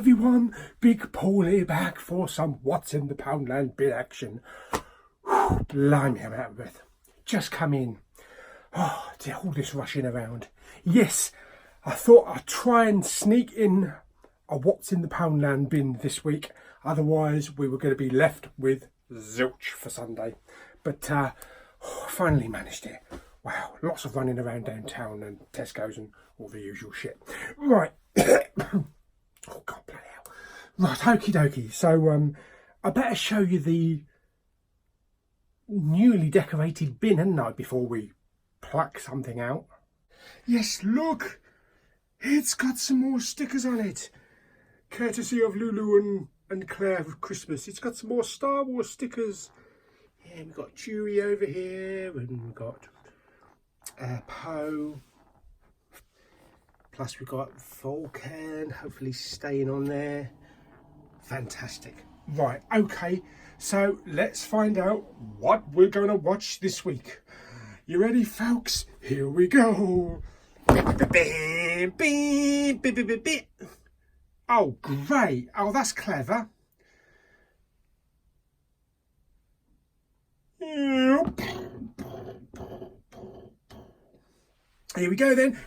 everyone, Big Pauly back for some What's in the Poundland bin action. Blimey, I'm out of breath. Just come in. Oh, all this rushing around. Yes, I thought I'd try and sneak in a What's in the Poundland bin this week. Otherwise, we were going to be left with zilch for Sunday. But finally managed it. Wow, lots of running around downtown and Tesco's and all the usual shit. Right. Oh, God, bloody hell. Right, okie dokie. So, I better show you the newly decorated bin, hadn't I, before we pluck something out? Yes, look. It's got some more stickers on it. Courtesy of Lulu and Claire of Christmas. It's got some more Star Wars stickers. Yeah, we've got Chewie over here, and we've got Poe. Plus we've got Vulcan, hopefully staying on there. Fantastic. Right, okay, so let's find out what we're going to watch this week. You ready, folks? Here we go. Oh, great. Oh, that's clever. Here we go then.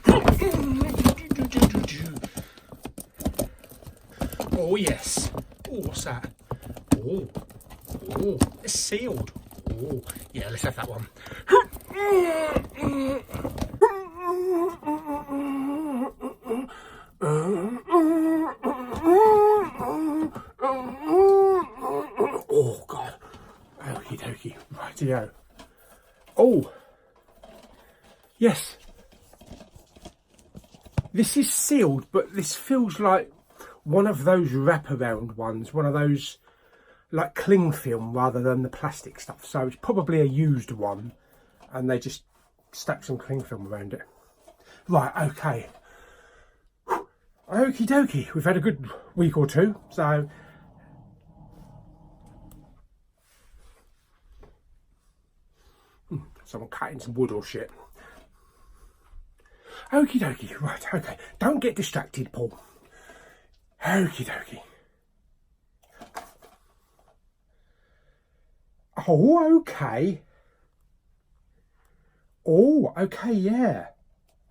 Oh yes. Oh, what's that? Oh, it's sealed. Oh, yeah, let's have that one. Oh God. Okie dokie. Rightio. Oh. Yes. This is sealed, but this feels like one of those wraparound ones, one of those like cling film rather than the plastic stuff. So it's probably a used one and they just stuck some cling film around it. Right, okay. Okie dokie, we've had a good week or two, so someone cutting some wood or shit. Okie dokie, right, okay. Don't get distracted, Paul. Okie dokie. Oh, okay. Oh, okay, yeah.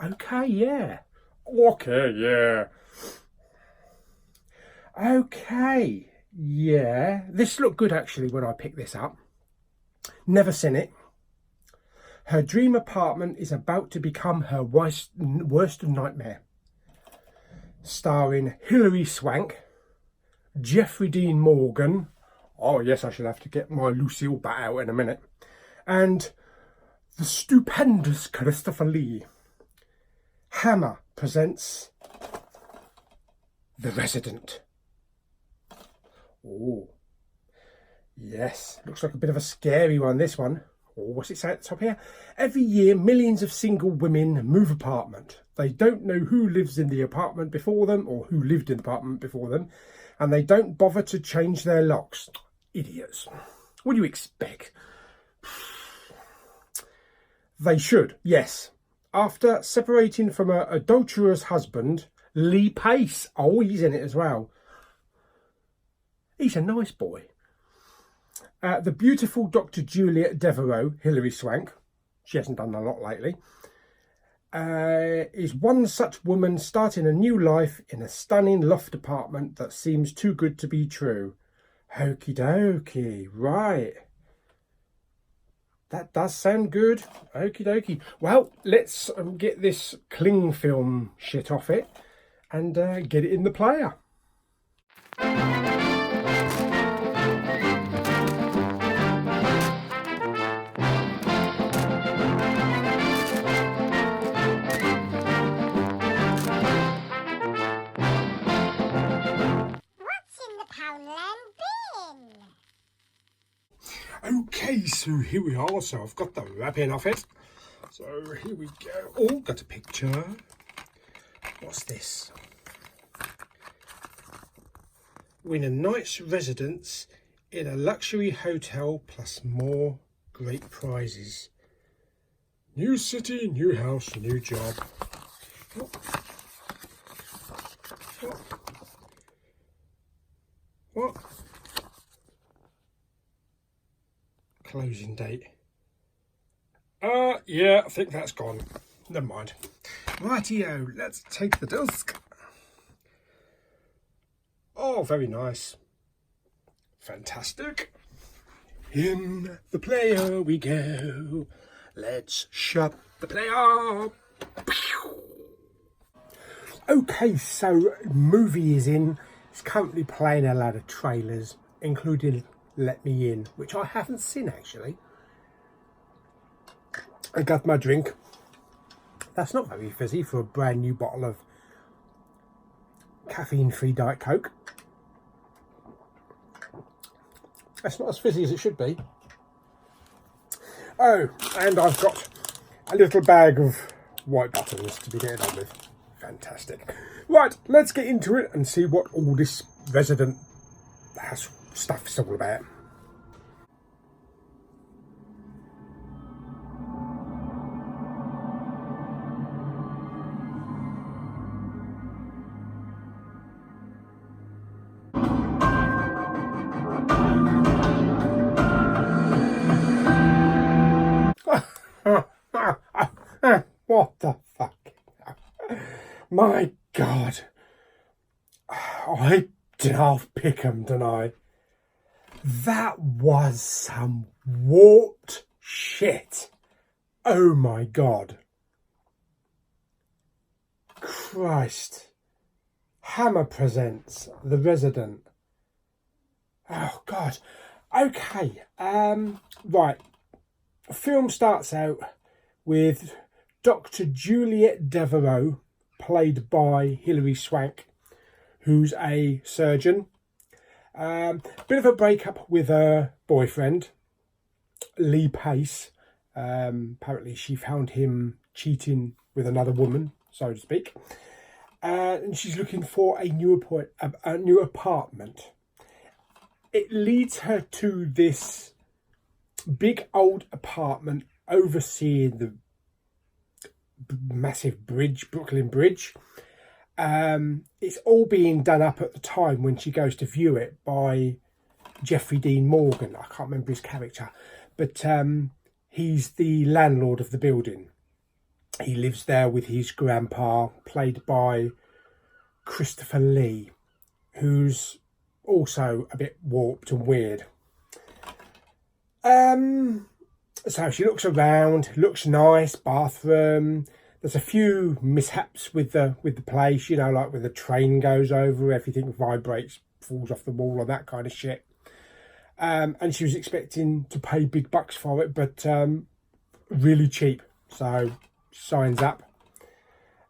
Okay, yeah. Okay, yeah. Okay, yeah. This looked good actually when I picked this up. Never seen it. Her dream apartment is about to become her worst nightmare. Starring Hilary Swank, Jeffrey Dean Morgan. Oh yes, I shall have to get my Lucille bat out in a minute. And the stupendous Christopher Lee. Hammer presents The Resident. Oh, yes, looks like a bit of a scary one, this one. Oh, what's it say at the top here? Every year, millions of single women move apartment. They don't know who lives in the apartment before them or who lived in the apartment before them, and they don't bother to change their locks. Idiots. What do you expect? They should, yes. After separating from her adulterous husband, Lee Pace. Oh, he's in it as well. He's a nice boy. The beautiful Dr. Juliet Devereaux, Hilary Swank, she hasn't done a lot lately, is one such woman starting a new life in a stunning loft apartment that seems too good to be true. Okie dokie, right. That does sound good. Okie dokie. Well, let's get this cling film shit off it and get it in the player. Okay, so here we are. So I've got the wrapping off it. So here we go. Oh, got a picture. What's this? Win a night's residence in a luxury hotel plus more great prizes. New city, new house, new job. closing date? Yeah, I think that's gone. Never mind. Rightio, let's take the disc. Oh, very nice. Fantastic. In the player we go. Let's shut the player. Okay, so movie is in. It's currently playing a lot of trailers, including Let Me In, which I haven't seen actually. I got my drink. That's not very fizzy for a brand new bottle of caffeine-free Diet Coke. That's not as fizzy as it should be. Oh, and I've got a little bag of white buttons to be getting on with. Fantastic. Right, let's get into it and see what all this resident stuff is all about. What the fuck? My God. I did half pick 'em, didn't I? That was some warped shit. Oh my God. Christ. Hammer presents The Resident. Oh God. Okay. Right. The film starts out with Dr. Juliet Devereaux, played by Hilary Swank, who's a surgeon. Bit of a breakup with her boyfriend, Lee Pace. Apparently she found him cheating with another woman, so to speak. And she's looking for a new apartment. It leads her to this big old apartment overseeing the massive bridge, Brooklyn Bridge. It's all being done up at the time when she goes to view it by Jeffrey Dean Morgan. I can't remember his character, but he's the landlord of the building. He lives there with his grandpa, played by Christopher Lee, who's also a bit warped and weird. So she looks around, looks nice, bathroom. There's a few mishaps with the place, you know, like when the train goes over, everything vibrates, falls off the wall, and that kind of shit. And she was expecting to pay big bucks for it, but really cheap. So signs up.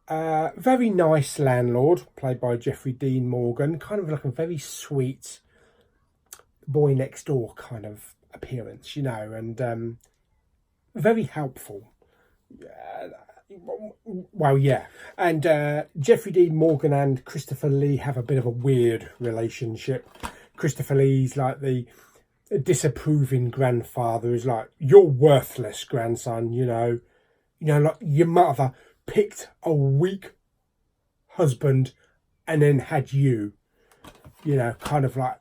Very nice landlord, played by Jeffrey Dean Morgan, kind of like a very sweet boy next door kind of appearance, you know, and very helpful. Well, yeah. And Jeffrey Dean Morgan and Christopher Lee have a bit of a weird relationship. Christopher Lee's like the disapproving grandfather, who's like, you're worthless, grandson, you know, like your mother picked a weak husband and then had you, you know, kind of like,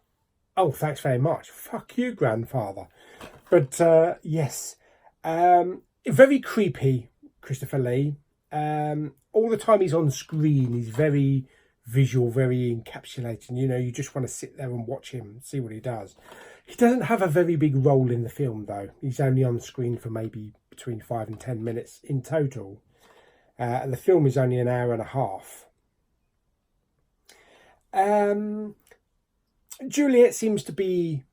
oh, thanks very much. Fuck you, grandfather. But yes, very creepy, Christopher Lee. All the time he's on screen, he's very visual, very encapsulating. You know, you just want to sit there and watch him, see what he does. He doesn't have a very big role in the film, though. He's only on screen for maybe between 5 and 10 minutes in total. And the film is only an hour and a half. Juliet seems to be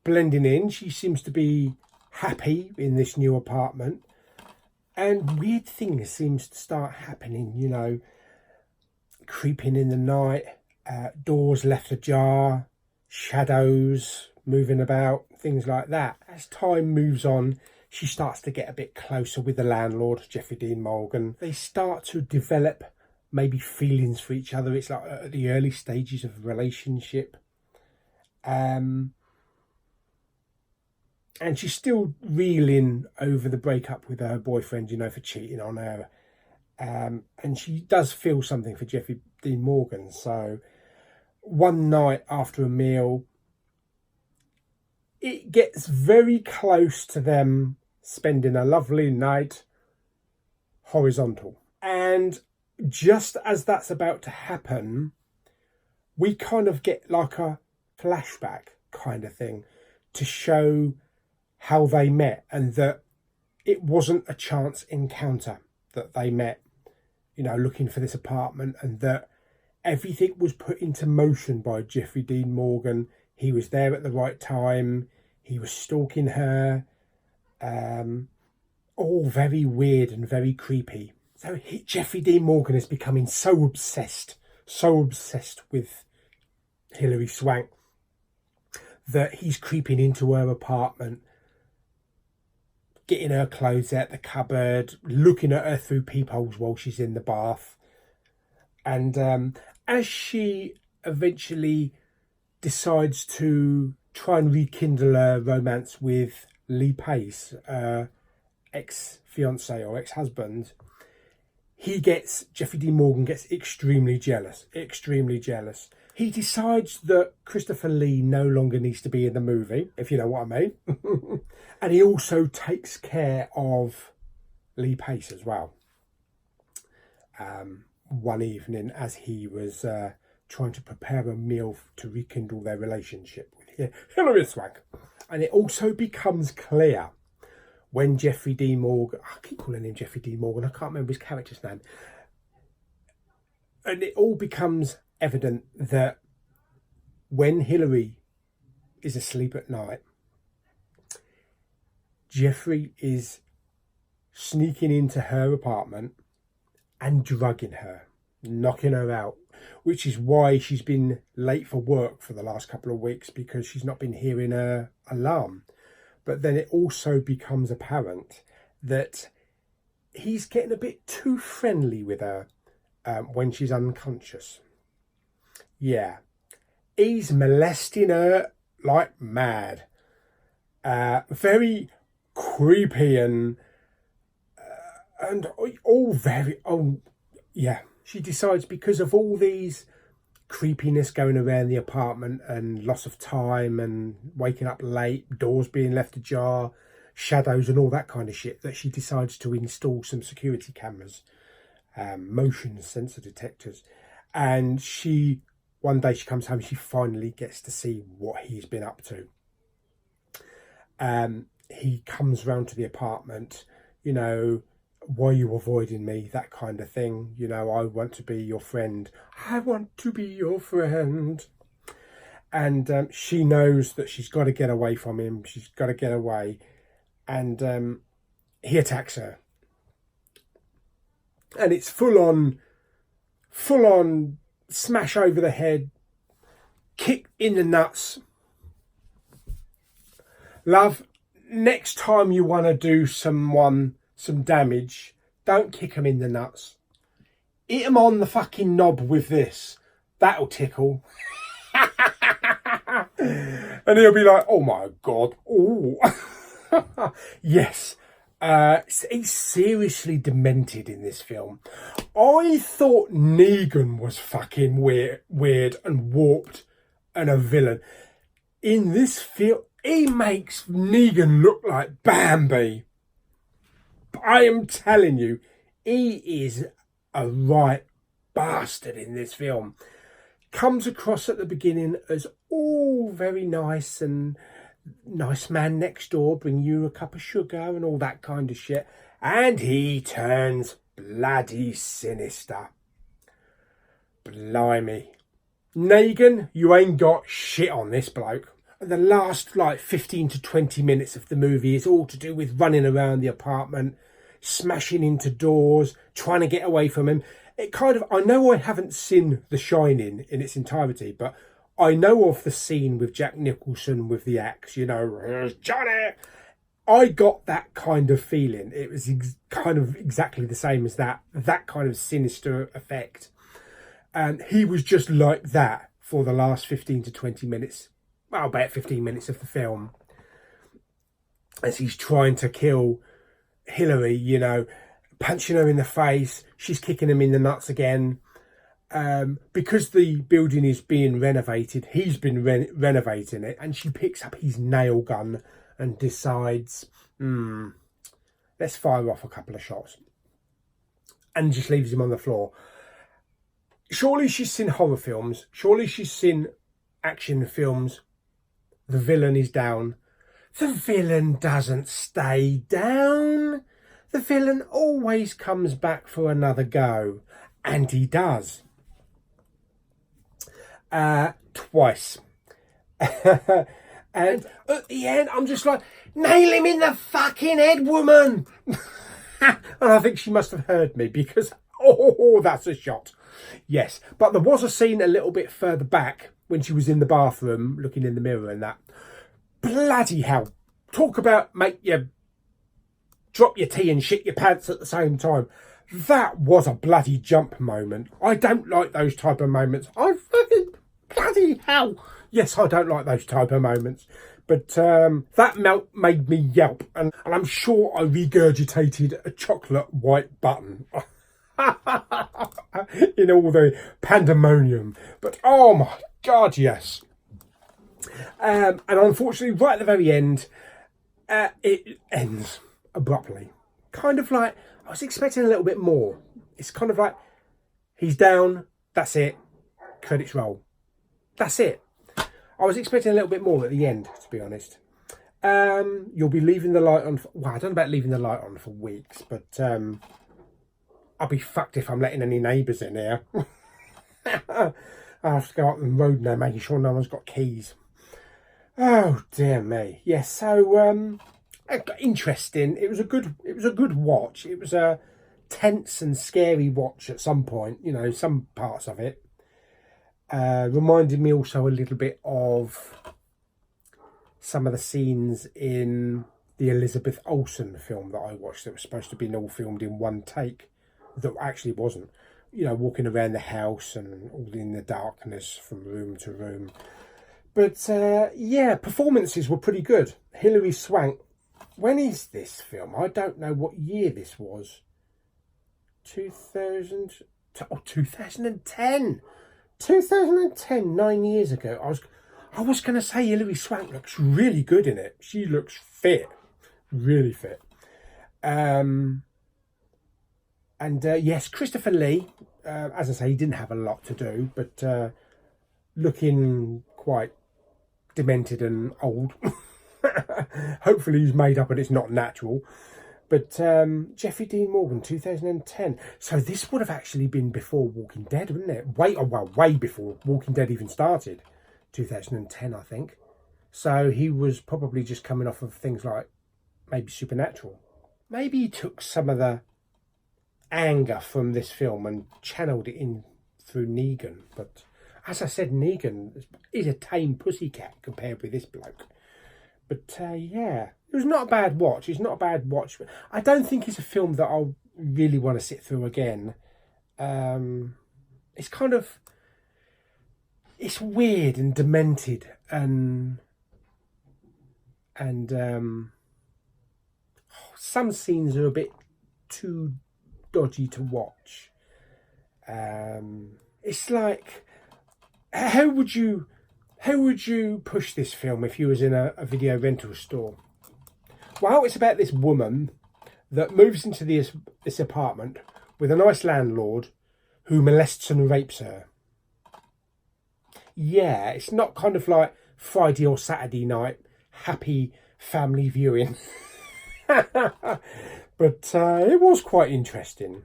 blending in. She seems to be happy in this new apartment. And weird things seems to start happening, you know. Creeping in the night, doors left ajar, shadows moving about, things like that. As time moves on, she starts to get a bit closer with the landlord, Jeffrey Dean Morgan. They start to develop maybe feelings for each other. It's like at the early stages of a relationship. And she's still reeling over the breakup with her boyfriend, you know, for cheating on her. And she does feel something for Jeffrey Dean Morgan. So one night after a meal, it gets very close to them spending a lovely night horizontal. And just as that's about to happen, we kind of get like a flashback kind of thing to show how they met, and that it wasn't a chance encounter that they met, you know, looking for this apartment, and that everything was put into motion by Jeffrey Dean Morgan. He was there at the right time. He was stalking her. All very weird and very creepy. So Jeffrey Dean Morgan is becoming so obsessed with Hilary Swank that he's creeping into her apartment, getting her clothes out the cupboard, looking at her through peepholes while she's in the bath. And as she eventually decides to try and rekindle her romance with Lee Pace, ex-fiance or ex-husband, Jeffrey Dean Morgan gets extremely jealous. He decides that Christopher Lee no longer needs to be in the movie, if you know what I mean. And he also takes care of Lee Pace as well. One evening, as he was trying to prepare a meal to rekindle their relationship with Hilary Swank. And it also becomes clear when Jeffrey Dean Morgan, I keep calling him Jeffrey Dean Morgan, I can't remember his character's name. And it all becomes evident that when Hilary is asleep at night, Jeffrey is sneaking into her apartment and drugging her, knocking her out, which is why she's been late for work for the last couple of weeks, because she's not been hearing her alarm. But then it also becomes apparent that he's getting a bit too friendly with her when she's unconscious. Yeah, he's molesting her like mad. Very creepy and all very, yeah. She decides, because of all these creepiness going around the apartment and loss of time and waking up late, doors being left ajar, shadows and all that kind of shit, that she decides to install some security cameras, motion sensor detectors. And one day she comes home, she finally gets to see what he's been up to. He comes round to the apartment, you know, why are you avoiding me? That kind of thing. You know, I want to be your friend. I want to be your friend. And she knows that she's got to get away from him. She's got to get away. And he attacks her. And it's full on smash over the head, kick in the nuts. Love, next time you want to do someone some damage, don't kick them in the nuts. Hit them on the fucking knob with this. That'll tickle. And he'll be like, oh my God. Oh. Yes. He's seriously demented in this film. I thought Negan was fucking weird and warped and a villain. In this film, he makes Negan look like Bambi. I am telling you, he is a right bastard in this film. Comes across at the beginning as all very nice and nice man next door, bring you a cup of sugar and all that kind of shit. And he turns bloody sinister. Blimey. Negan, you ain't got shit on this bloke. The last 15 to 20 minutes of the movie is all to do with running around the apartment, smashing into doors, trying to get away from him. I know I haven't seen The Shining in its entirety, but I know of the scene with Jack Nicholson with the axe, you know, here's Johnny. I got that kind of feeling. It was kind of exactly the same as that kind of sinister effect. And he was just like that for the last 15 to 20 minutes. Well, about 15 minutes of the film, as he's trying to kill Hilary, you know, punching her in the face. She's kicking him in the nuts again. because the building is being renovated, he's been renovating it, and she picks up his nail gun and decides, let's fire off a couple of shots, and just leaves him on the floor. Surely she's seen horror films. Surely she's seen action films. The villain is down. The villain doesn't stay down. The villain always comes back for another go. And he does. Twice. And at the end, I'm just like, nail him in the fucking head, woman. And I think she must have heard me, because, oh, that's a shot. Yes, but there was a scene a little bit further back when she was in the bathroom looking in the mirror and that. Bloody hell. Talk about make you drop your tea and shit your pants at the same time. That was a bloody jump moment. I don't like those type of moments. I fucking bloody hell. Yes, I don't like those type of moments. But that made me yelp. And I'm sure I regurgitated a chocolate white button. In all the pandemonium. But oh my God, yes. And unfortunately, right at the very end, it ends abruptly. Kind of like, I was expecting a little bit more. It's kind of like, he's down, that's it, credits roll. That's it. I was expecting a little bit more at the end, to be honest. You'll be leaving the light on, well, I don't know about leaving the light on for weeks, but I'll be fucked if I'm letting any neighbours in here. I have to go up the road now, making sure no one's got keys. Oh dear me. Yes, so interesting. It was a good watch. It was a tense and scary watch at some point. You know, some parts of it reminded me also a little bit of some of the scenes in the Elizabeth Olsen film that I watched. That was supposed to be all filmed in one take. That actually wasn't, you know, walking around the house and all in the darkness from room to room. But yeah, performances were pretty good. Hilary Swank, when is this film? I don't know what year this was. 2000, oh, 2010. 2010, 9 years ago. I was going to say Hilary Swank looks really good in it. She looks fit, really fit. And yes, Christopher Lee, as I say, he didn't have a lot to do, but looking quite demented and old. Hopefully he's made up and it's not natural. But Jeffrey Dean Morgan, 2010. So this would have actually been before Walking Dead, wouldn't it? Way before Walking Dead even started. 2010, I think. So he was probably just coming off of things like maybe Supernatural. Maybe he took some of the anger from this film and channeled it in through Negan. But as I said, Negan is a tame pussycat compared with this bloke. But yeah, it was not a bad watch. It's not a bad watch. I don't think it's a film that I'll really want to sit through again. It's kind of, it's weird and demented and some scenes are a bit too dodgy to watch. It's like, how would you push this film if you was in a video rental store? Well, it's about this woman that moves into this apartment with a nice landlord who molests and rapes her. Yeah, it's not kind of like Friday or Saturday night happy family viewing. But it was quite interesting.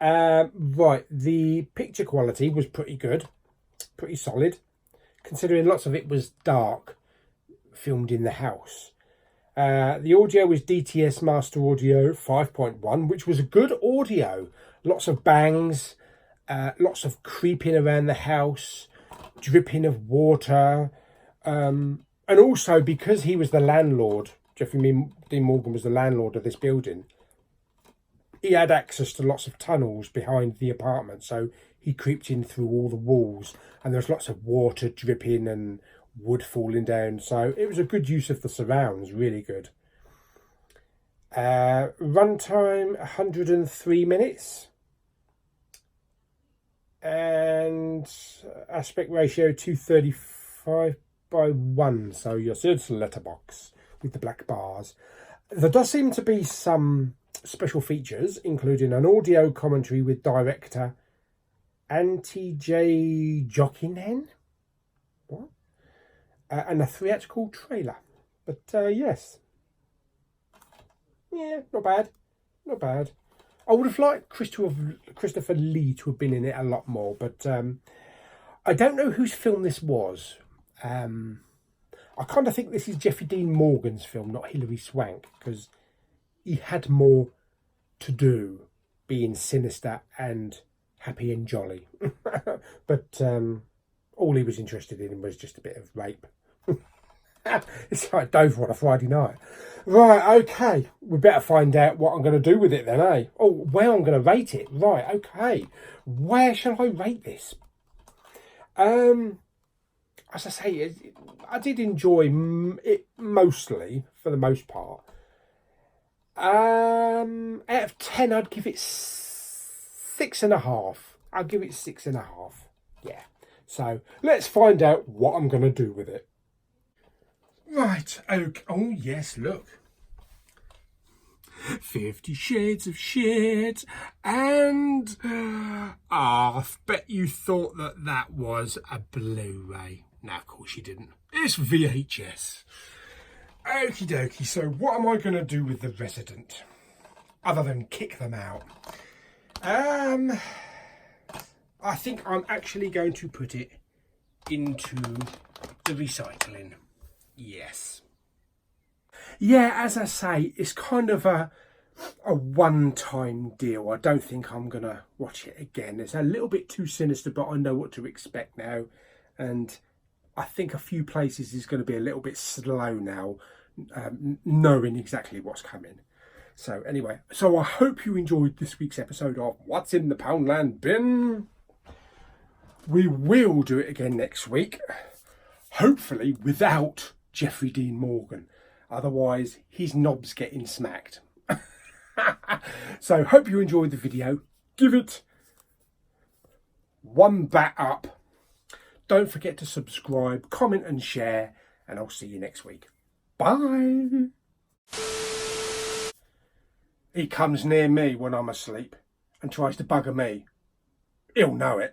Right, the picture quality was pretty good, pretty solid, considering lots of it was dark, filmed in the house. The audio was DTS Master Audio 5.1, which was a good audio. Lots of bangs, lots of creeping around the house, dripping of water, and also because he was the landlord, Jeffrey Dean Morgan was the landlord of this building, he had access to lots of tunnels behind the apartment, so he creeped in through all the walls, and there's lots of water dripping and wood falling down, so it was a good use of the surrounds, really good. Runtime 103 minutes. and aspect ratio 235:1. So your third letterbox with the black bars. There does seem to be some special features, including an audio commentary with director Auntie J. Jockinen. What? And a theatrical trailer. But yes. Yeah, not bad. Not bad. I would have liked Christopher Lee to have been in it a lot more, but I don't know whose film this was. I kind of think this is Jeffrey Dean Morgan's film, not Hilary Swank, because he had more to do being sinister and happy and jolly. But all he was interested in was just a bit of rape. It's like Dover on a Friday night. Right, okay. We better find out what I'm going to do with it then, eh? Oh, where I'm going to rate it. Right, okay. Where shall I rate this? As I say, I did enjoy it mostly, for the most part. Out of 10, I'd give it 6.5. I'll give it 6.5. Yeah. So let's find out what I'm going to do with it. Right. Okay. Oh yes. Look. 50 Shades of Shit, and I bet you thought that was a Blu-ray. No, of course you didn't. It's VHS. Okie dokie. So what am I going to do with The Resident, other than kick them out? I think I'm actually going to put it into the recycling. Yes. Yeah, as I say, it's kind of a one-time deal. I don't think I'm going to watch it again. It's a little bit too sinister, but I know what to expect now. And I think a few places is going to be a little bit slow now, knowing exactly what's coming. So anyway, so I hope you enjoyed this week's episode of What's in the Poundland Bin. We will do it again next week, hopefully without Jeffrey Dean Morgan. Otherwise, his knob's getting smacked. So, hope you enjoyed the video. Give it one bat up. Don't forget to subscribe, comment and share. And I'll see you next week. Bye. He comes near me when I'm asleep and tries to bugger me. He'll know it.